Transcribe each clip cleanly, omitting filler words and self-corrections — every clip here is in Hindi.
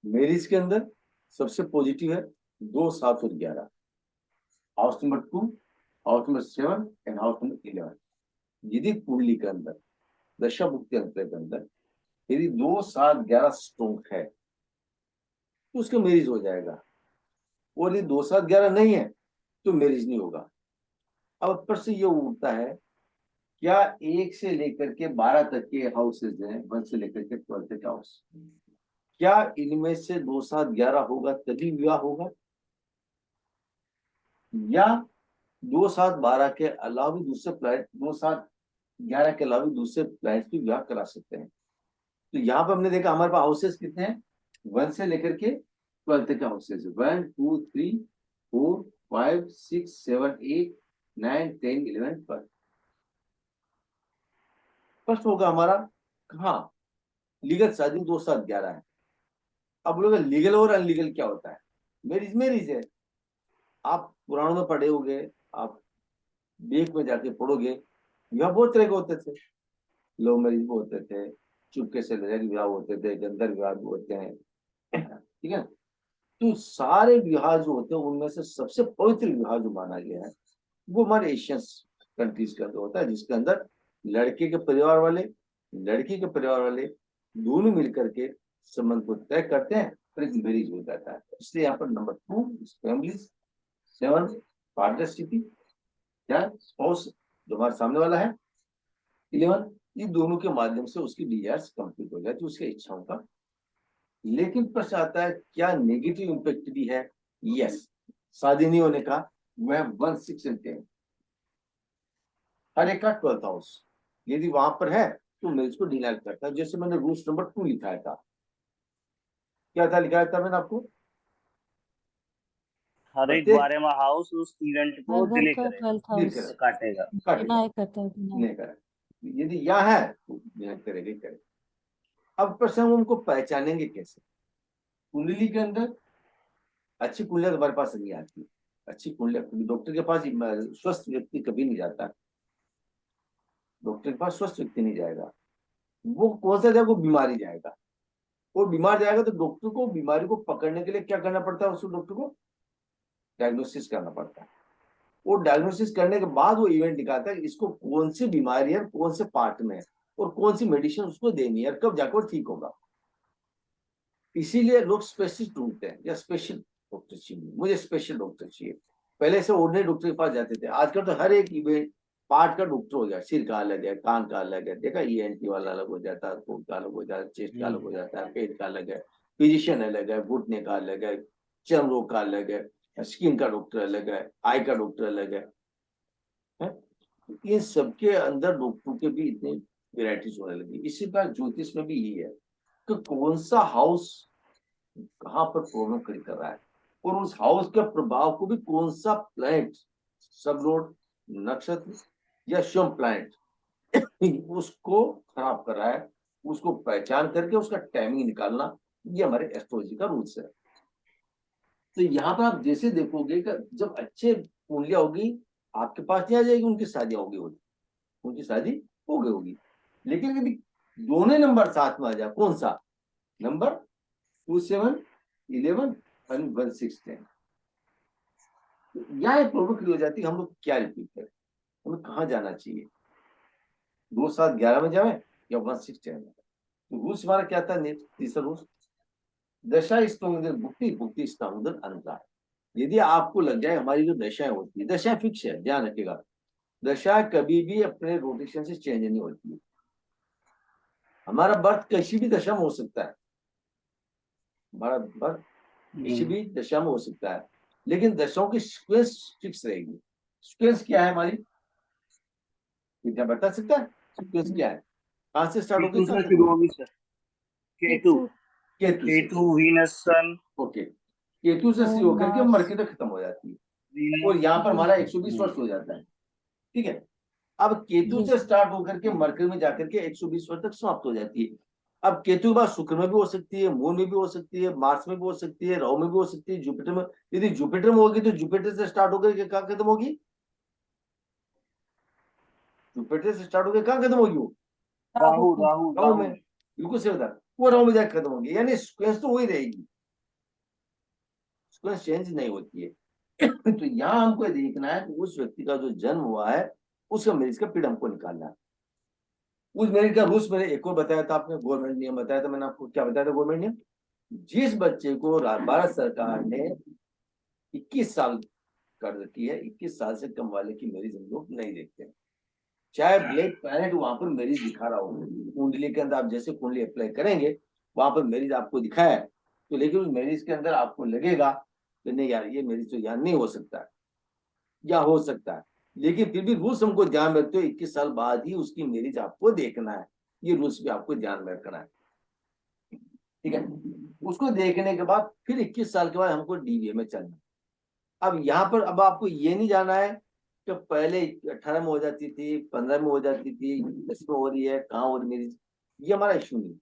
मेरिज के अंदर सबसे पॉजिटिव है 2, 7 और 11। House number 2, house number 7 and house number 11। यदि कुंडली के अंदर दशा भुक्ति अंतर के अंदर यदि 2, 7, 11 स्ट्रोंग है तो उसका मैरिज हो जाएगा, और यदि 2, 7, 11 नहीं है तो मैरिज नहीं होगा। अब प्रश्न ये उठता है, क्या 1 से लेकर के 12 तक के हाउसेज हैं, 1 से लेकर के 12 तक हाउस, क्या इनमें से 2, 7, 11 होगा तभी विवाह होगा, या 2, 7, 12 के अलावा भी दूसरे प्लैनेट 2, 7, 11 के अलावा भी दूसरे प्लैनेट की विवाह करा सकते हैं? तो यहाँ पर हमने देखा हमारे पास हाउसेज कितने हैं, 1 से लेकर के 12 तक के हाउसेज, 1, 2, 3, 4, 5, 6, 7, 8, 9, 10, 11, 12। प्रश्न होगा हमारा, कहाँ लीगल शादी 2, 7, 11 है। अब बोलोगे लीगल और अनलीगल क्या होता है? मैरिज मैरिज है। आप पुराणों में पढ़े होंगे, आप बेक में जाके पढ़ोगे, विवाह बहुत तरह के होते थे। लव मैरिज भी होते थे, चुपके से विवाह होते थे, गंधर्व विवाह भी होते हैं, ठीक है। तो सारे विवाह जो होते हैं उनमें से सबसे पवित्र विवाह जो माना गया है वो हमारे एशियन कंट्रीज का अंदर होता है, जिसके अंदर लड़के के परिवार वाले, लड़की के परिवार वाले दोनों मिलकर के संबंध को तय करते हैं, फिर एक मैरिज हो जाता है। इसलिए यहाँ पर नंबर 2 फैमिली, 7 पार्टनरशिप या स्पाउस जो हमारे सामने वाला है, 11 ये दोनों के माध्यम से उसकी डिजायर्स कंप्लीट हो जाती है, उसकी इच्छाओं का। लेकिन प्रश्न आता है क्या नेगेटिव इम्पैक्ट भी है? यस, शादी नहीं होने का वह 1, 6 एंड 10 हर एक का 12th हाउस यदि वहां पर है तो मैरिज को डिनाई करता है। जैसे मैंने रूल्स नंबर 2 लिखाया था, क्या था लिखाया था मैंने आपको? हर एक प्रत्येक 12वां हाउस उस इवेंट हर को घर डिले का करेगा, 12th डील हाउस करेगा, काटेगा। काटेगा, डिनाई करता है, डिनाई। नहीं करेगा। यदि यहाँ है तो डिनाई करेगा ही करेगा। अब प्रश्न हम उनको पहचानेंगे कैसे? कुंडली के अंदर अच्छी कुंडलियां तुम्हारे पास नहीं आती, अच्छी कुंडलियां डॉक्टर के पास स्वस्थ व्यक्ति कभी नहीं जाता, डॉक्टर के पास स्वस्थ व्यक्ति नहीं जाएगा। वो कौन सा जाएगा? वो बीमारी जाएगा। वो बीमार जाएगा तो डॉक्टर को बीमारी को पकड़ने के लिए क्या करना पड़ता है? उसको डॉक्टर को डायग्नोसिस करना पड़ता है। वो डायग्नोसिस करने के बाद वो इवेंट निकालता है इसको कौन सी बीमारी है, कौन से पार्ट में है, और कौन सी मेडिसिन उसको देनी है, कब जाकर ठीक होगा। इसीलिए लोग स्पेशलिस्ट ढूंढते हैं, या स्पेशल डॉक्टर चाहिए, मुझे स्पेशल डॉक्टर चाहिए। पहले से ऑर्डिनरी डॉक्टर के पास जाते थे, आजकल तो हर एक इवेंट पार्ट का डॉक्टर हो गया, सिर का अलग है, कान का अलग है, देखा ईएनटी वाला अलग हो जाता है, थ्रोट का अलग हो जाता है, चेस्ट का अलग हो जाता है, पेट का अलग है, फिजिशियन अलग है, घुटने का अलग है, चर्म रोग का अलग है, स्किन का डॉक्टर अलग है, आई का डॉक्टर अलग है? इन सबके अंदर डॉक्टरों के भी इतनी वेराइटीज होने लगी। इसी प्रकार ज्योतिष में भी यही है कि कौन सा हाउस कहाँ पर प्रॉब्लम क्रिएट कर रहा है, और उस हाउस के प्रभाव को भी कौन सा प्लैनेट, सब लॉर्ड, नक्षत्र या शुभ प्लैनेट उसको खराब कर रहा है, उसको पहचान करके उसका टाइमिंग निकालना, ये हमारे एस्ट्रोलॉजी का रूल्स है। तो यहाँ पर आप जैसे देखोगे कि जब अच्छे कुंडलियां होगी आपके पास नहीं आ जाएगी, उनकी शादियां होगी, उनकी शादी हो गई होगी। लेकिन यदि दोनों नंबर साथ में आ जाए, कौन सा नंबर? 2, 7, 11 एंड 1, 6, 10, यहाँ एक प्रॉब्लम क्रिएट हो जाती है। हम लोग क्या रिपीट करें, हमें कहाँ जाना चाहिए? 2, 7, 11 में जाए या 1, 6, 10 में? तो रूल्स हमारा क्या था? तीसरा रूल्स, दशा स्तोंगल भुक्ति, भुक्ति स्तोंगल अंतराय। यदि आपको लग जाए, हमारी जो दशाएं होती है, दशा फिक्स है, ध्यान रखिएगा, दशा कभी भी अपने रोटेशन से चेंज नहीं होती है। हमारा बर्थ किसी भी दशा में हो सकता है, हमारा बर्थ किसी भी दशा में हो सकता है, लेकिन दशाओं की सीक्वेंस फिक्स रहेगी। सीक्वेंस क्या है हमारी, क्या बता सकता है? सीक्वेंस क्या है, कहां से स्टार्ट होगी, केतु कहां से खत्म शुरू होगी? होगी सर। केतु। केतु। केतु से। केतु, वीनस, सन, ओके, केतु से शुरू मून, होकर के मार्स। मरके तक खत्म हो जाती है, और वीनस। यहाँ पर जी। हमारा 120 वर्ष हो जाता है, ठीक है। अब केतु जी से सर। स्टार्ट होकर के मरकरी में जाकर के 120 वर्ष तक समाप्त हो जाती है। अब केतु के बाद शुक्र में भी हो सकती है, मून में भी हो सकती है, मार्स में भी हो सकती है, राहु में भी हो सकती है, जुपिटर में। यदि जुपिटर में होगी तो जुपिटर से स्टार्ट होकर के कहाँ खत्म होगी? जुपिटर से स्टार्ट होकर कहाँ खत्म होगी वो? राहु राहु, को। राहु, राहु राहु में। में। बिल्कुल सही बता, वो राहु में जाकर खत्म होगी, यानी सीक्वेंस तो वही रहेगी। सीक्वेंस चेंज नहीं होती है। तो यहाँ हमको देखना है कि उस व्यक्ति का जो जन्म हुआ है उसका मेरिज का पीरियड हमको निकालना है। उस मेरिज का रूल्स मैंने एक और बताया था, आपने गवर्नमेंट नियम बताया था, मैंने आपको क्या बताया था गवर्नमेंट नियम? जिस बच्चे को भारत सरकार ने 21 साल कर रखी है, 21 साल से कम वाले की मेरिज हम लोग नहीं देखते हैं। चाहे ब्लैक प्लैनेट वहां पर मेरिज दिखा रहा हो, कुंडली के अंदर आप जैसे कुंडली अप्लाई करेंगे वहां पर मेरिज आपको दिखाया है, तो लेकिन उस मेरिज के अंदर आपको लगेगा कि नहीं यार ये मेरिज तो यहाँ नहीं हो सकता है, या हो सकता है, लेकिन फिर भी रूल्स हमको ध्यान में रखते हो 21 साल बाद ही उसकी मेरिज आपको देखना है। ये रूल्स भी आपको ध्यान में रखना है, ठीक है। उसको देखने के बाद फिर 21 साल के बाद हमको डीबीए में चलना है। अब यहाँ पर अब आपको ये नहीं जाना है कि पहले 18 में हो जाती थी, 15 में हो जाती थी, 10 में हो रही है, कहाँ हो रही मेरिज, ये हमारा इशू नहीं।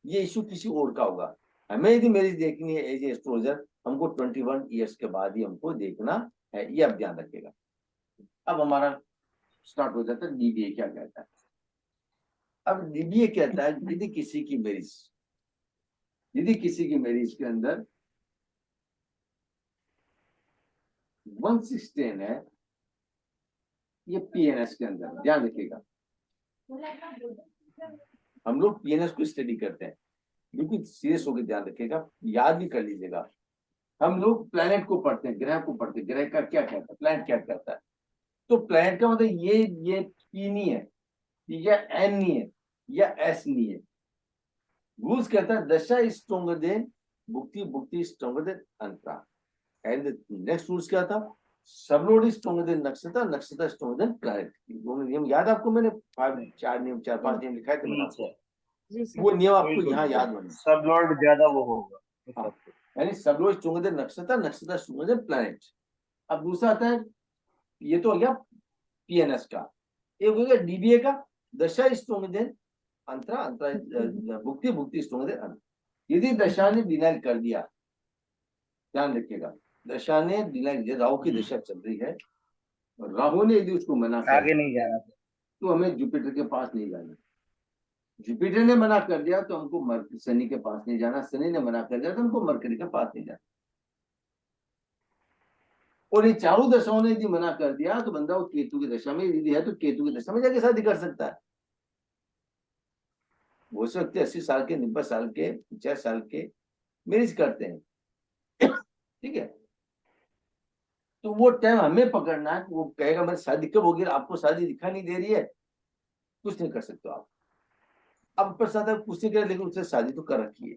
ये इशू किसी और का होगा। हमें यदि मेरिज देखनी है एज एस्ट्रोलजर, हमको 21 ईयर्स के बाद ही हमको देखना है, ये आप ध्यान रखिएगा। अब हमारा स्टार्ट हो जाता है डीबीए क्या कहता है। अब डीबीए कहता है यदि किसी की मेरिज के अंदर 116 है, ये पीएनएस के अंदर ध्यान रखिएगा। हम लोग पीएनएस को स्टडी करते हैं, बिल्कुल सीरियस होकर ध्यान रखिएगा, याद भी कर लीजिएगा। हम लोग प्लैनेट को पढ़ते हैं, ग्रह को पढ़ते हैं, ग्रह का क्या कहता है, प्लैनेट क्या कहता है। तो प्लैनेट का मतलब ये पी नहीं है, या एन नहीं है, या एस नहीं है। रूल्स कहता है dasha is stronger than bhukti, bhukti is stronger than antara. And next rules क्या था? सबलोड इज स्ट्रोंगर देन नक्षत्र, नक्षत्र स्ट्रोंगर देन प्लैनेट। दोनों नियम याद आपको? मैंने 4 नियम लिखाए थे मैंने आपको, वो नियम आपको यहाँ याद होने। सब लॉर्ड ज्यादा वो होगा। हाँ, यानी सबलोड स्ट्रोंगर देन नक्षत्र, नक्षत्र स्ट्रोंगर देन प्लैनेट। अब दूसरा आता है, ये तो हो गया पीएनएस का। एक हो गया डीबीए का, दशा स्ट्रोंगर देन अंतरा, अंतरा भुक्ति, भुक्ति स्ट्रोंगर देन अंतरा। यदि दशा ने डिनाइल कर दिया, ध्यान रखिएगा, दशा ने डिनाइल, राहु की दशा चल रही है, राहु ने यदि उसको मना कर आगे नहीं जाना। तो हमें जुपिटर के पास नहीं जाना। जुपिटर ने मना कर दिया तो हमको शनि के पास नहीं जाना, शनि ने मना कर दिया तो हमको मरकरी के पास नहीं जाना। और ये चारों दशाओं ने यदि मना कर दिया तो बंदा वो केतु की दशा में यदि है तो केतु की दशा में जाके शादी कर सकता है। वो सकते 80 साल के, 90 साल के, 50 साल के मैरिज करते हैं, ठीक है। तो वो टाइम हमें पकड़ना है। वो कहेगा मैं शादी कब होगी, आपको शादी दिखा नहीं दे रही है, कुछ नहीं कर सकते आप। अब प्रसाद आप कुछ नहीं करे, लेकिन उससे शादी तो कर रखी है।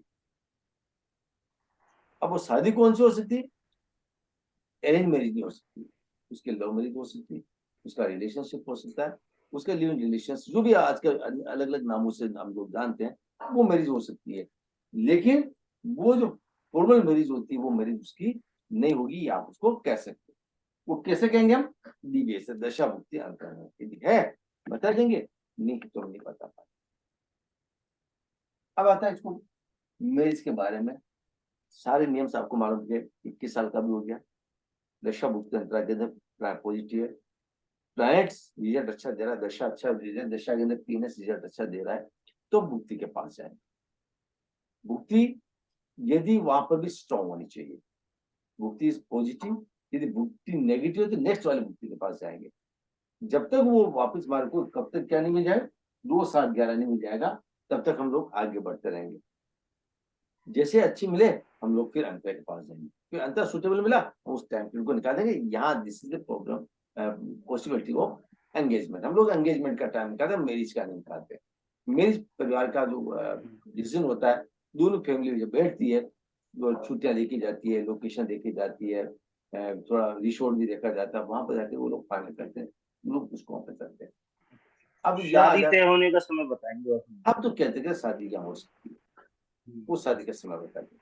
अब वो शादी कौन सी हो सकती है? अरेंज मैरिज नहीं हो सकती, उसके लव मैरिज हो सकती है, उसका रिलेशनशिप हो सकता है, उसके लिव इन रिलेशन, जो भी आजकल अलग अलग नामों से हम लोग जानते हैं, वो मैरिज हो सकती है। लेकिन वो जो फॉर्मल मैरिज होती है वो मैरिज उसकी नहीं होगी, आप उसको कह सकते हैं। वो कैसे कहेंगे हम? डीबीए से, दशा भुक्ति अंतर यदि है बता देंगे, नहीं तो हम नहीं बता पाते। अब आता है इसको मैरिज के बारे में सारे नियम से आपको मालूम है। 21 साल का भी हो गया, दशा भुक्ति अंतरा के अंदर पॉजिटिव है, प्लैनेट्स रिजल्ट अच्छा दे रहा है, दशा अच्छा रिजल्ट, दशा के अंदर पीएनएस रिजल्ट अच्छा दे रहा है, तो भुक्ति के पास जाए। भुक्ति यदि वहां पर भी स्ट्रॉन्ग होनी चाहिए, भुक्ति इज पॉजिटिव, यदि भुक्ति नेगेटिव है तो नेक्स्ट वाले भुक्ति के पास जाएंगे। जब तक वो वापस हमारे को कब तक क्या नहीं मिल जाए, 2 7 11 नहीं मिल जाएगा, तब तक हम लोग आगे बढ़ते रहेंगे। जैसे अच्छी मिले हम लोग फिर अंतर के पास जाएंगे, फिर अंतर सुटेबल मिला उस टाइम फिर उनको निकाल देंगे। यहाँ this is the problem, possibility of engagement. हम लोग एंगेजमेंट का टाइम निकालते हैं, मैरिज का नहीं निकालते। मैरिज परिवार का जो डिसीजन होता है, दोनों फैमिली जब बैठती है, छुट्टियां देखी जाती है, लोकेशन देखी जाती है, थोड़ा रिसोर्ट भी देखा जाता है, वहां पर जाके वो लोग फाइनल करते हैं, लोग उसको वहां पर करते हैं। अब यहाँ आ शादी तय जाता, होने का समय बताएंगे आप। अब तो कहते हैं कि शादी क्या हो सकती है, वो शादी का समय बताते।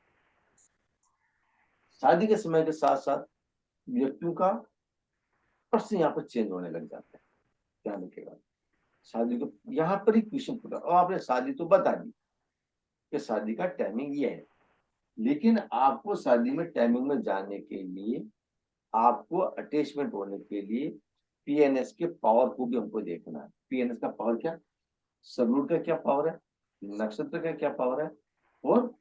शादी के समय के साथ साथ व्यक्तियों का प्रश्न यहाँ पर चेंज होने लग जाता है, ध्यान रखिएगा। शादी को यहाँ पर ही क्वेश्चन पूछा और आपने शादी तो बता दी कि शादी का टाइमिंग ये है, लेकिन आपको शादी में टाइमिंग में जाने के लिए, आपको अटैचमेंट होने के लिए पीएनएस के पावर को भी हमको देखना है। पीएनएस का पावर क्या, सबरूट का क्या पावर है, नक्षत्र का क्या पावर है, और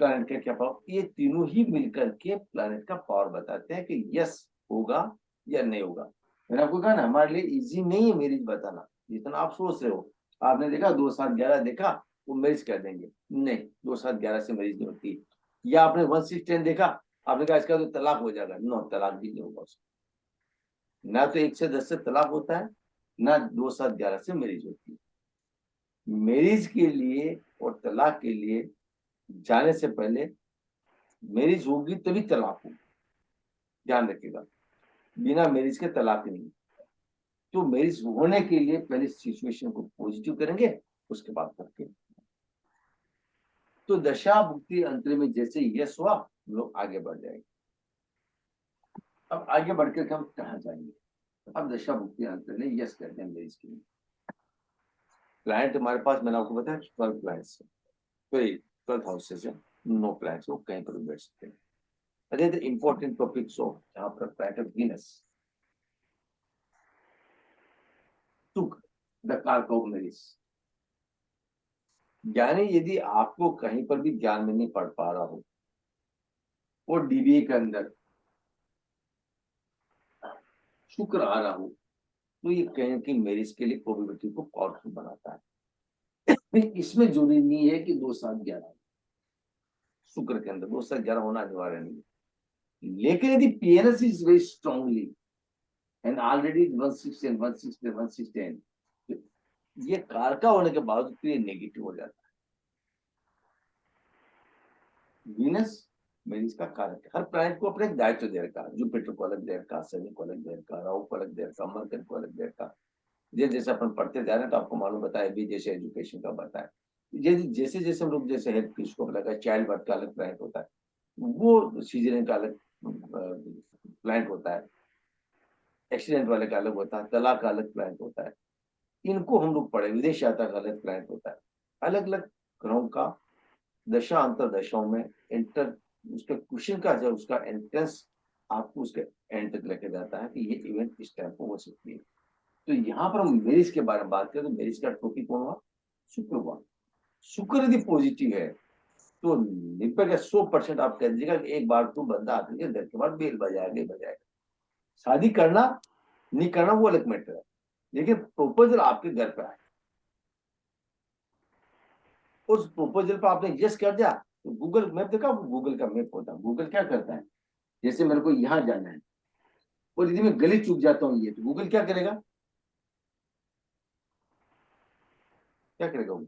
प्लैनेट का क्या पावर, ये तीनों ही मिलकर के प्लैनेट का पावर बताते हैं कि यस होगा या नहीं होगा। मैंने आपको कहा ना हमारे लिए इजी नहीं है मेरिज बताना, जितना आप सोच रहे हो। आपने देखा 2 7 11 देखा, वो मैरिज कर देंगे, नहीं 2 7 11 से मैरिज नहीं होती। या आपने 1 6 10 देखा, आपने कहा इसका तो तलाक हो जाएगा, नो तलाक भी नहीं होगा उसका। ना तो 1 से 10 से तलाक होता है, ना 2 7 11 से मैरिज होती है। मैरिज के लिए और तलाक के लिए जाने से पहले मैरिज होगी तभी तलाक होगी, ध्यान रखिएगा। बिना मैरिज के तलाक नहीं। तो मैरिज होने के लिए पहले सिचुएशन को पॉजिटिव करेंगे, उसके बाद करके। तो दशा भुक्ति अंतर में जैसे यस हुआ, हम लोग आगे बढ़ जाएंगे। अब आगे बढ़कर हम कहाँ जाएंगे? अब दशा भुक्ति अंतर में यस करते हैं मैरिज के लिए। प्लांट हमारे पास मैंने आपको बताया 12 प्लांट्स है, तो 12 हाउसेस है, नो प्लांट्स, वो कहीं पर भी बैठ सकते हैं। अरे द इंपॉर्टेंट टॉपिक्स हो जहाँ पर प्लांट ऑफ वीनस, शुक्र द कारक ऑफ मैरिज। यानी यदि आपको कहीं पर भी ध्यान में नहीं पड़ पा रहा हो और डीबीए के अंदर शुक्र आ रहा हो, तो ये कहीं ना कहीं मैरिज के लिए प्रोबेबिलिटी को पावरफुल बनाता है। इसमें जरूरी नहीं है कि 2 7 11 शुक्र के अंदर 2 7 11 होना अनिवार्य नहीं है। लेकिन यदि PNS is very strongly and already 116 116 116, ये कारका होने के बावजूद तो ये नेगेटिव हो जाता है। वीनस मैरिज का कारक है। हर प्लैनेट को अपने एक दायित्व दे रखा है। जुपिटर को अलग दे रखा, शनि को अलग दे रखा, राहु को अलग दे रखा, मरकर को अलग दे रखा। जैसे जैसे अपन पढ़ते जा रहे हैं तो आपको मालूम बताया भी, जैसे एजुकेशन का बताया, जैसे जैसे हम लोग जैसे हेल्थ की स्कोप लगा, चाइल्ड बर्थ का अलग प्लान होता है, वो सीजन का अलग प्लान होता है, एक्सीडेंट वाले का अलग होता है, तलाक का अलग प्लान होता है। इनको हम लोग पढ़े, विदेश यात्रा का अलग प्लान होता है। अलग अलग ग्रहों का दशा अंतर दशाओं में इंटर, उसके क्वेश्चन का जो उसका एंट्रेंस आपको उसके एंड तक लेके जाता है कि ये इवेंट इस टाइम को हो सकती है। तो यहाँ पर हम मैरिज के बारे में बात करें तो मैरिज का टॉपिक कौन हुआ? शुक्र हुआ। शुक्र यदि पॉजिटिव है तो 90 या 100% आप कह दीजिएगा कि एक बार तो बंदा आकर के घर के बाद बेल बजाएगा ही बजाएगा। शादी करना नहीं करना वो अलग मैटर है, लेकिन प्रपोजल आपके घर पर आए, उस प्रपोजल पर आपने यस कर दिया, तो गूगल मैप देखा, गूगल का मैप होता है। गूगल क्या करता है, जैसे मेरे को यहाँ जाना है और यदि मैं गली चूक जाता हूँ, ये तो गूगल क्या करेगा, क्या करेगा वो?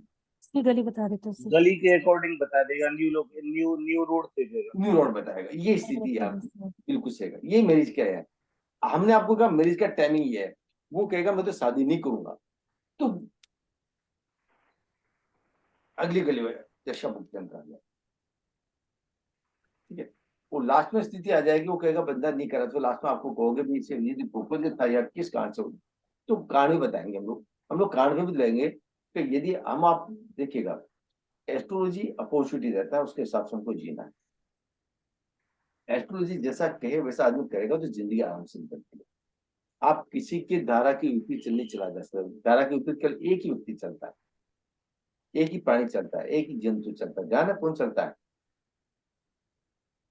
उसकी गली बता देते उससे। गली के अकॉर्डिंग बता देगा, न्यू लोग न्यू न्यू रोड से देगा। न्यू रोड बताएगा। ये स्थिति है आपकी, बिल्कुल सही कहा। ये मैरिज क्या है, हमने आपको कहा मैरिज का टाइमिंग ये है, वो कहेगा मैं तो शादी नहीं करूंगा, तो अगली गली में दशा भुगतान कर दिया, ठीक है। वो लास्ट में स्थिति आ जाएगी, वो कहेगा बंदा नहीं करा, तो लास्ट में आपको कहोगे भी इसे ये प्रपोजल था यार, किस कारण से? तो कारण भी बताएंगे हम लोग कारण भी लेंगे कि यदि हम, आप देखिएगा एस्ट्रोलॉजी अपॉर्चुनिटी देता है, उसके हिसाब से हमको जीना है। एस्ट्रोलॉजी जैसा कहे वैसा आदमी करेगा तो जिंदगी आराम से निकलती है। आप किसी के धारा के विपरीत चलने चला जा सकते, धारा के विपरीत केवल एक ही व्यक्ति चलता है, एक ही प्राणी चलता है, एक ही जंतु चलता है। जाना कौन चलता है?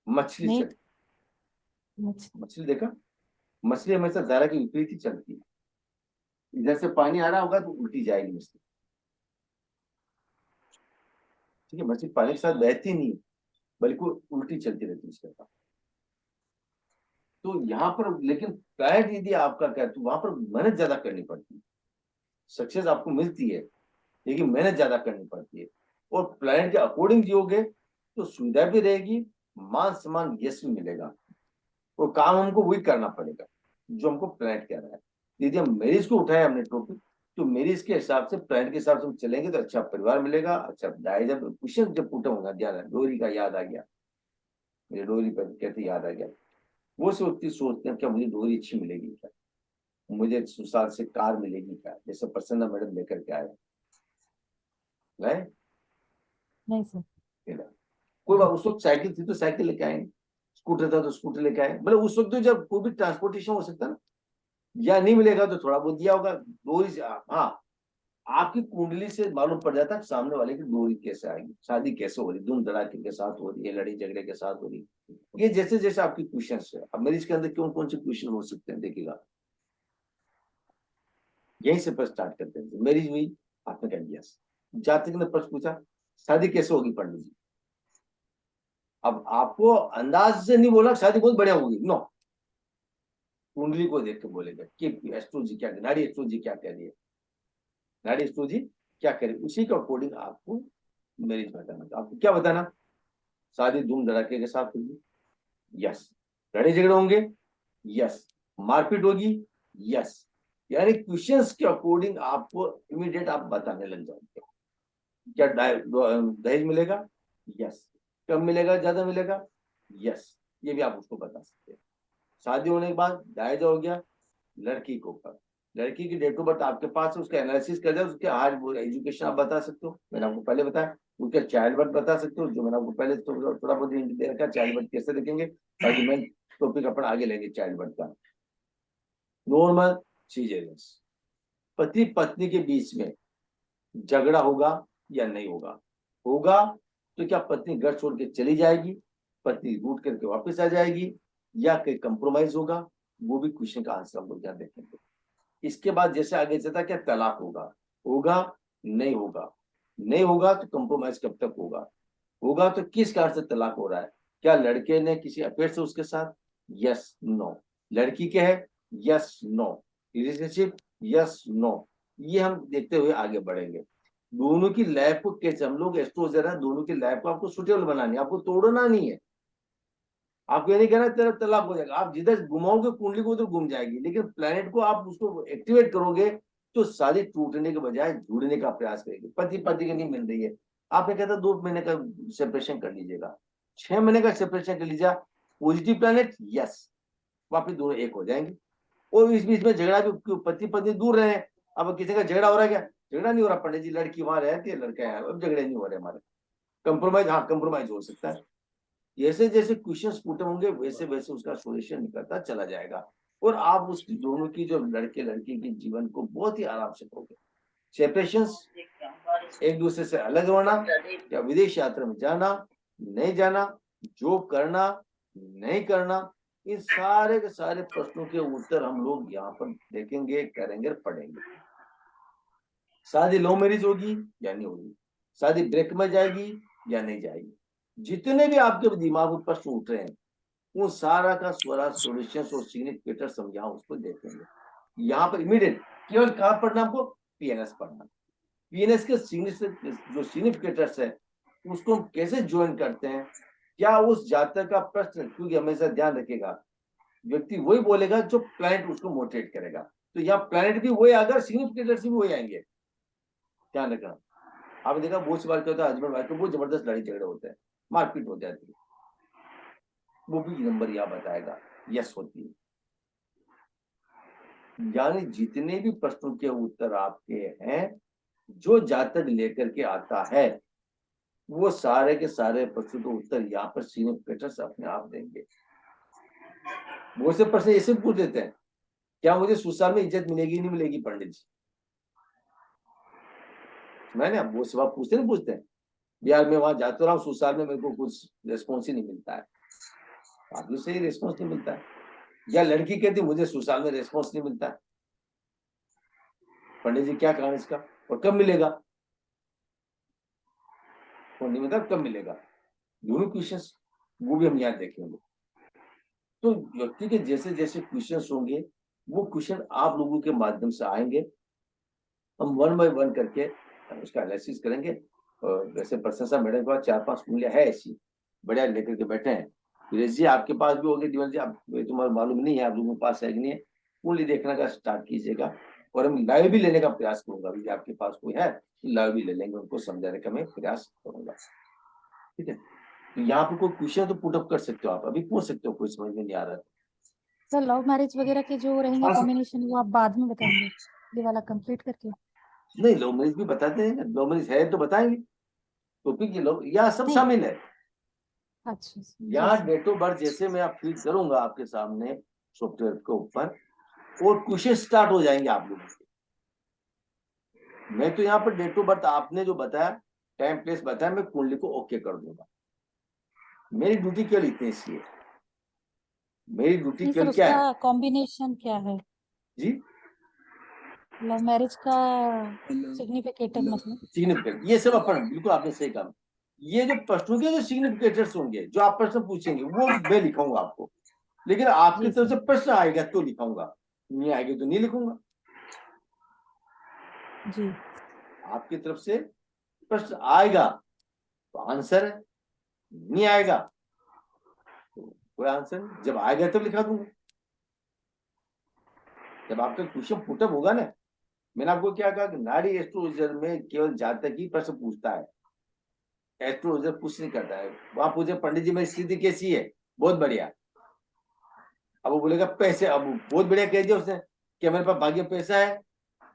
मछली नहीं। चलती। मछली देखा, मछली हमेशा धारा के विपरीत ही चलती है। इधर से पानी आ रहा होगा तो उल्टी जाएगी मछली, ठीक है। मछली पानी के साथ बहती नहीं, बल्कि उल्टी चलती रहती है उसके साथ। तो यहाँ पर लेकिन प्लानिट यदि आपका क्या, तो वहां पर मेहनत ज्यादा करनी पड़ती है। सक्सेस आपको मिलती है लेकिन मेहनत ज्यादा करनी पड़ती है। और प्लानिट के अकॉर्डिंग जियोगे तो सुविधा भी रहेगी, मान सम्मान यश भी मिलेगा, और काम हमको वही करना पड़ेगा जो हमको प्लानिट कह रहा है। यदि हम मैरिज को उठाए हमने टॉपिक, तो मैरिज के हिसाब से प्लानिट के हिसाब से हम चलेंगे तो अच्छा परिवार मिलेगा, अच्छा दाइज। जब क्वेश्चन जब पूछा होगा, ध्यान, डोरी का याद आ गया, मुझे डोरी पर कहते याद आ गया। वो से व्यक्ति सोचते हैं क्या मुझे डोरी अच्छी मिलेगी क्या, मुझे सुसाल से कार मिलेगी क्या, जैसे प्रसन्ना मैडम लेकर के आए नहीं सर। कोई बात, उस वक्त साइकिल थी तो साइकिल लेके आए, स्कूटर था तो स्कूटर लेके आए। मतलब उस वक्त तो जब कोई भी ट्रांसपोर्टेशन हो सकता ना, या नहीं मिलेगा तो थोड़ा बहुत दिया होगा डोरी से। हाँ, आपकी कुंडली से मालूम पड़ जाता है सामने वाले की दूरी कैसे आएगी, शादी कैसे हो रही, धूम धड़ाके के साथ हो रही है, लड़ी झगड़े के साथ हो रही है। ये जैसे जैसे आपकी क्वेश्चन है। अब मैरिज के अंदर कौन कौन से क्वेश्चन हो सकते हैं देखिएगा, यहीं से प्रश्न स्टार्ट करते हैं। मैरिज हुई, आपने कहा यस, जातक ने प्रश्न पूछा शादी कैसे होगी पंडित जी। अब आपको अंदाज से नहीं बोला शादी बहुत बढ़िया होगी, नो, कुंडली को देख के बोलेगा कि एस्ट्रोलॉजी क्या, नाड़ी एस्ट्रोलॉजी क्या कह रही है, नाड़ी एस्ट्रोलॉजी क्या कह रही है, उसी के अकॉर्डिंग आपको मैरिज बताना। तो आपको क्या बताना, शादी धूम धड़ाके के साथ होगी, यस, लड़ाई झगड़े होंगे, यस, मारपीट होगी, यस। यानी क्वेश्चंस के अकॉर्डिंग आपको इमीडिएट आप बताने लग जाओगे। क्या दहेज मिलेगा, यस, कम मिलेगा, ज्यादा मिलेगा, यस, ये भी आप उसको बता सकते हैं। शादी होने के बाद दहेज हो गया, लड़की के ऊपर, लड़की की डेट ऑफ बर्थ आपके पास है, उसका एनालिसिस कर दिया, उसके आज एजुकेशन आप बता सकते हो, मैंने आपको पहले बताया, उसका चाइल्ड बर्थ बता सकते हो, जो मैंने आपको पहले थोड़ा बहुत हिंट दे रखा, चाइल्ड बर्थ कैसे देखेंगे, ताकि मैं टॉपिक अपन आगे लेंगे चाइल्ड बर्थ का। नॉर्मल सीजरियन, पति पत्नी के बीच में झगड़ा होगा या नहीं होगा, होगा तो क्या पत्नी घर छोड़ के चली जाएगी, पत्नी रूठ करके वापस आ जाएगी, या कहीं कंप्रोमाइज होगा, वो भी क्वेश्चन का आंसर हम लोग यहाँ देखेंगे। इसके बाद जैसे आगे चलता क्या तलाक होगा, होगा नहीं होगा, नहीं होगा तो कंप्रोमाइज कब तक होगा, होगा तो किस कारण से तलाक हो रहा है, क्या लड़के ने किसी अफेयर से उसके साथ, यस नो, लड़की के है, yes no, relationship, yes no, ये हम देखते हुए आगे बढ़ेंगे। दोनों की लाइफ को कैसे हम लोग एस्ट्रोलॉजर है, दोनों की लाइफ को आपको सुटेबल बनानी है, आपको तोड़ना नहीं है। आपको ये नहीं कहना तेरा तलाक हो जाएगा, आप जिधर घुमाओगे कुंडली को उधर घूम जाएगी, लेकिन प्लेनेट को आप उसको एक्टिवेट करोगे तो शादी टूटने के बजाय जुड़ने का प्रयास करेगी। पति पति की नहीं मिल रही है, आपने कहता 2 महीने का सेपरेशन कर लीजिएगा, 6 महीने का सेपरेशन कर लीजिए, पॉजिटिव प्लेनेट, यस, वापिस दोनों एक हो जाएंगे। और इस बीच में झगड़ा भी, पति पत्नी दूर रहे, अब किसी का झगड़ा हो रहा है क्या, झगड़ा नहीं हो रहा पंडित जी, लड़की वहां रहती है, लड़का है, अब झगड़े नहीं हो रहे हमारे, कंप्रोमाइज, हाँ कंप्रोमाइज हो सकता है। जैसे जैसे क्वेश्चंस पुट होंगे वैसे वैसे उसका सॉल्यूशन निकलता चला जाएगा, और आप उसकी दोनों की जो लड़के लड़की के जीवन को बहुत ही आराम से करोगे। सेपरेशंस, एक दूसरे से अलग होना, या विदेश यात्रा में जाना नहीं जाना, जॉब करना नहीं करना, इन सारे के सारे प्रश्नों के उत्तर हम लोग यहाँ पर देखेंगे, करेंगे, पढ़ेंगे। शादी लव मैरिज होगी या नहीं होगी, शादी ब्रेक में जाएगी या नहीं जाएगी, जितने भी आपके दिमाग में प्रश्न उठ रहे हैं वो सारा का सारा सॉल्यूशन और सिग्निफिकेटर समझा उसको देखेंगे। यहाँ पर इमीडिएट केवल कहाँ पढ़ना, आपको पीएनएस पढ़ना, पीएनएस के जो सिग्निफिकेटर्स है उसको हम कैसे ज्वाइन करते हैं, क्या उस जातक का प्रश्न, क्योंकि हमेशा ध्यान रखेगा व्यक्ति वही बोलेगा जो प्लैनेट उसको मोटिवेट करेगा, तो यहाँ प्लैनेट भी वही आएगा, सिग्निफिकेटर्स भी वही आएंगे, ध्यान रखना। आपने देखा बहुत सी बार क्या होता है, हस्बैंड वाइफ को बहुत जबरदस्त लड़ाई झगड़े होते हैं, मारपीट हो जाती है, वो भी नंबर यहाँ बताएगा, यस होती है। यानी जितने भी प्रश्नों के उत्तर आपके हैं जो जातक लेकर के आता है वो सारे के सारे प्रश्नों के उत्तर यहाँ पर सिग्निफिकेटर्स अपने आप देंगे। वो से प्रश्न ऐसे पूछ देते हैं, क्या मुझे ससुराल में इज्जत मिलेगी नहीं मिलेगी पंडित जी, मैंने वो सवाल पूछते नहीं पूछते हैं, यार मैं वहां जाता रहा हूँ ससुराल में मेरे को कुछ रेस्पॉन्स ही नहीं मिलता है, आदमी से ही रेस्पॉन्स नहीं मिलता है, या लड़की कहती मुझे ससुराल में रेस्पॉन्स नहीं मिलता है, पंडित जी क्या कारण इसका, और कब मिलेगा, और नहीं मिलता कब मिलेगा, दोनों क्वेश्चंस वो भी हम यहाँ देखेंगे। तो व्यक्ति के जैसे जैसे क्वेश्चंस होंगे वो क्वेश्चन आप लोगों के माध्यम से आएंगे, हम 1 बाय 1 करके उसका एनालिसिस करेंगे। और वैसे प्रशंसा मैडम के पास 4-5 कुंडलियां है ऐसी बढ़िया लेकर के बैठे हैं, वीरेश जी आपके पास भी होगी, दिवल जी आप, तुम्हारा मालूम नहीं है आप लोगों के पास है कि नहीं है, कुंडली देखने का स्टार्ट कीजिएगा, और हम लाइव भी लेने का प्रयास करूंगा, अभी आपके पास कोई है लाइव भी ले लेंगे, उनको समझाने का मैं प्रयास करूंगा, ठीक है। तो यहाँ पर कोई क्वेश्चन तो पुटअप कर सकते हो, आप अभी पूछ सकते हो, कोई समझ में नहीं आ रहा है। सर लव मैरिज वगैरह के जो रहेंगे कॉम्बिनेशन वो आप बाद में बताएंगे, ये वाला कंप्लीट करके। नहीं लव मैरिज भी बताते हैं, लव मैरिज है तो बताएंगे, टॉपिक ये लोग यहाँ सब नहीं। शामिल है। अच्छा यहाँ डेट ऑफ बर्थ जैसे मैं आप फीड करूंगा आपके सामने सॉफ्टवेयर के ऊपर, और क्वेश्चन स्टार्ट हो जाएंगे आप लोगों के, मैं तो यहाँ पर डेट ऑफ बर्थ आपने जो बताया, टाइम प्लेस बताया, मैं कुंडली को ओके कर दूंगा। मेरी ड्यूटी केवल इतनी सी है, मेरी ड्यूटी नहीं सर, केवल क्या है उसका कॉम्बिनेशन क्या है? जी। लव मैरिज का हेलो। सिग्निफिकेटर मतलब? सिग्निफिकेट ये सब अपन, बिल्कुल आपने सही कहा। ये जो प्रश्नों के जो सिग्निफिकेटर्स होंगे, जो आप प्रश्न पूछेंगे, वो मैं लिखाऊंगा आपको, लेकिन आपकी जी तरफ सर। से प्रश्न आएगा तो लिखाऊंगा, नहीं आएगा तो नहीं लिखूंगा। जी। आपकी तरफ से प्रश्न आएगा तो आंसर है, नहीं आएगा तो कोई आंसर नहीं। जब आएगा तब लिखा दूंगा, जब आपका क्वेश्चन पुटअप होगा ना। मैंने आपको क्या कहा कि नाड़ी एस्ट्रोलॉजर में केवल जातक ही प्रश्न पूछता है, एस्ट्रोलॉजर कुछ नहीं करता है। वहां पूछे पंडित जी मेरी स्थिति कैसी है, बहुत बढ़िया। अब वो बोलेगा पैसे, अब बहुत बढ़िया कह दिया उसने कि मेरे पास भाग्य पैसा है,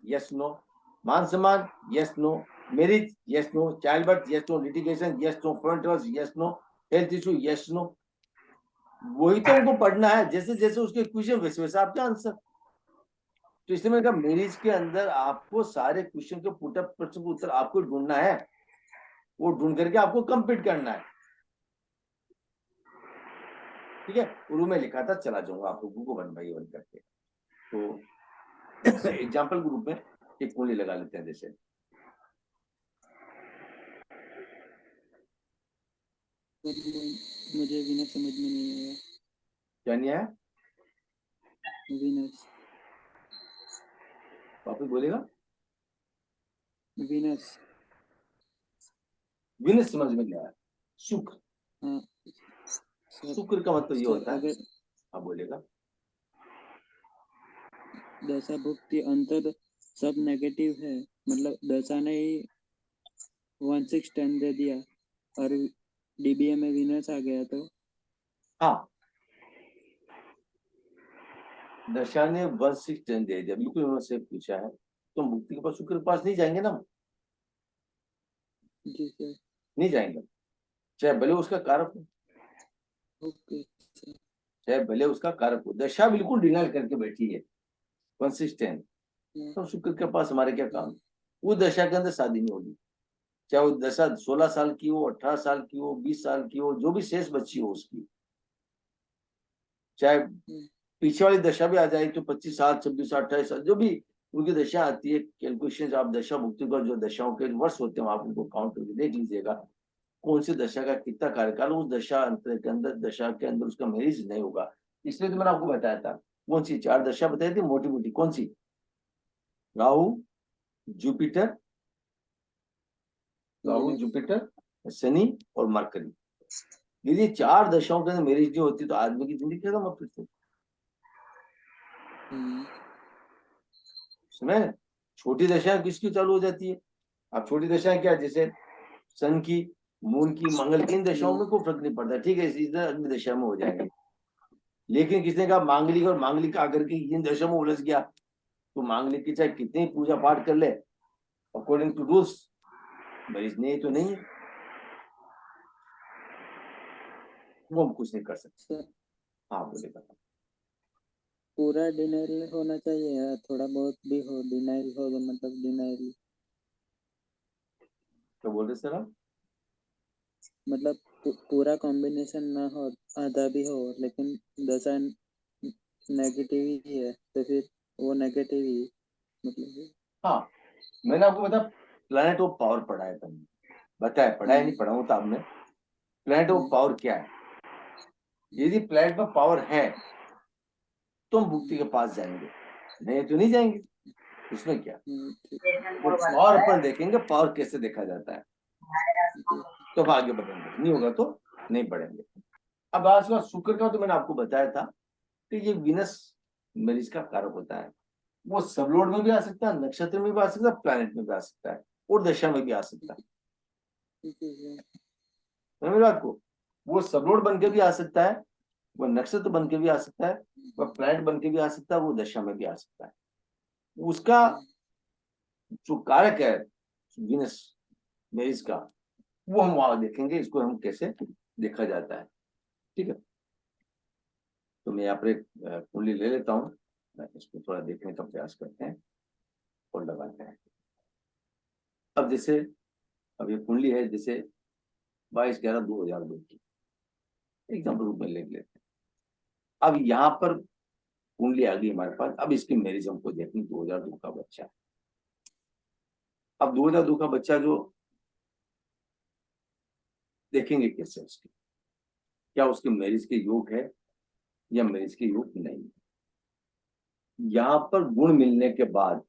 यस नो। मान सम्मान, yes no. Marriage, yes no. Child birth, yes no. Litigation, yes no. Front, yes no. Health issue, yes no. वही तो उनको पढ़ना है, जैसे जैसे उसके क्वेश्चन वैसे वैसे आपके आंसर। तो इसलिए मैंने कहा मैरिज के अंदर आपको सारे क्वेश्चन के पुटअप प्रश्न का उत्तर आपको ढूंढना है, वो ढूंढ करके आपको कंप्लीट करना है। ठीक है, उर्दू में लिखा था, चला जाऊंगा आप लोगों को वन बाई वन करके। तो एग्जाम्पल के रूप में एक कुंडली लगा लेते हैं। जैसे मुझे वीनस समझ में नहीं आया। क्या नहीं आया, वीनस। वापिस बोलेगा। वीनस। विनस समझ में नहीं आया। शुक्र, हाँ सर। शुक्र का मतलब ये सर होता है, अगर हाँ बोलेगा। दशा भुक्ति अंतर सब नेगेटिव है, मतलब दशा ने ही 1/6 दे दिया और डीबीए में वीनस आ गया तो हाँ, दशा ने 1/6 दे दिया, बिल्कुल उन्होंने से पूछा है। तो मुक्ति के पास, शुक्र के पास नहीं जाएंगे ना, जी सर। नहीं जाएंगे, चाहे भले उसका कारक हो, ओके सर। चाहे भले उसका कारक हो। दशा बिल्कुल डिनाइल करके बैठी है 1/6। तो शुक्र के पास हमारे क्या काम। वो दशा के अंदर शादी नहीं होगी, चाहे वो दशा 16 साल की हो, 18 साल की हो, 20 साल की हो, जो भी शेष बच्ची हो उसकी। चाहे पीछे वाली दशा भी आ जाए तो 25 साल, 26 साल, 28 साल, जो भी उनकी दशा आती है, कैलकुलेशन आप दशा भुक्ति का जो दशाओं के वर्ष होते हैं आप उनको काउंट करके देख लीजिएगा, कौन सी दशा का कितना कार्यकाल उस दशा अंतर के अंदर, दशा के अंदर उसका मैरिज नहीं होगा। इसलिए तो मैंने आपको बताया था, कौन सी 4 दशा बताई थी मोटी मोटी, कौन सी, राहु, जुपिटर, राहु, जुपिटर, शनि और मरकरी। यदि 4 दशाओं के अंदर मैरिज नहीं होती तो आदमी की जिंदगी खत्म होती थी। समय छोटी दशाएं किसकी चालू हो जाती है। अब छोटी दशाएं क्या, जैसे सन की, मून की, मंगल की, इन दशाओं में कोई फर्क नहीं पड़ता, ठीक है, इस अग्नि दशा में हो जाएंगे। लेकिन किसने कहा मांगलिक और मांगलिक आकर के इन दशा में उलझ गया, तो मांगलिक की चाहे कितनी पूजा पाठ कर ले, अकॉर्डिंग टू रूल्स मैरिज नहीं तो नहीं है, वो हम कुछ नहीं कर सकते। सर हाँ बोलेगा। पूरा डिनाइल होना चाहिए या थोड़ा बहुत भी हो, डिनाइल हो तो मतलब डिनाइल, क्या बोल रहे सर आप। मतलब पूरा कॉम्बिनेशन ना हो, आधा भी हो, लेकिन दशा नेगेटिव ही है तो फिर वो नेगेटिव ही मतलब। हाँ, मैंने आपको बताया प्लैनेट ऑफ पावर पढ़ा है, तुमने बताया, पढ़ा है नहीं पढ़ा हूं तो आपने। प्लैनेट ऑफ पावर क्या है, यदि प्लैनेट में पावर है तो हम मुक्ति के पास जाएंगे, नहीं तो नहीं जाएंगे। उसमें क्या, वो पावर अपन देखेंगे, पावर कैसे देखा जाता है, तो हम आगे बढ़ेंगे, नहीं होगा तो नहीं बढ़ेंगे। अब आज का शुक्र का तो मैंने आपको बताया था कि ये विनस मैरिज का कारक होता है। वो सबलोड में भी आ सकता है, नक्षत्र में भी आ सकता है, प्लैनेट में भी आ सकता है, और दशा में भी आ सकता है। समझ रहे हो आपको, वो सबलोड बन के भी आ सकता है, वो नक्षत्र बन के भी आ सकता है, वो प्लैनेट बन के भी आ सकता है, वो दशा में भी आ सकता है। उसका जो कारक है विनस मैरिज का, वो हम वहां देखेंगे, इसको हम कैसे देखा जाता है। ठीक है, तो मैं यहाँ पर एक कुंडली ले लेता हूँ, इसको थोड़ा देखने का प्रयास करते हैं और लगाते हैं। अब जैसे अब ये कुंडली है जैसे 22/11/2002 की एग्जाम्पल रूप में ले लेते हैं। अब यहाँ पर कुंडली आ गई हमारे पास, अब इसकी मैरिज हमको देखनी 2002 का बच्चा। अब 2002 का बच्चा जो देखेंगे कैसे उसके, क्या उसके मैरिज के योग है या मैरिज के योग नहीं है। यहाँ पर गुण मिलने के बाद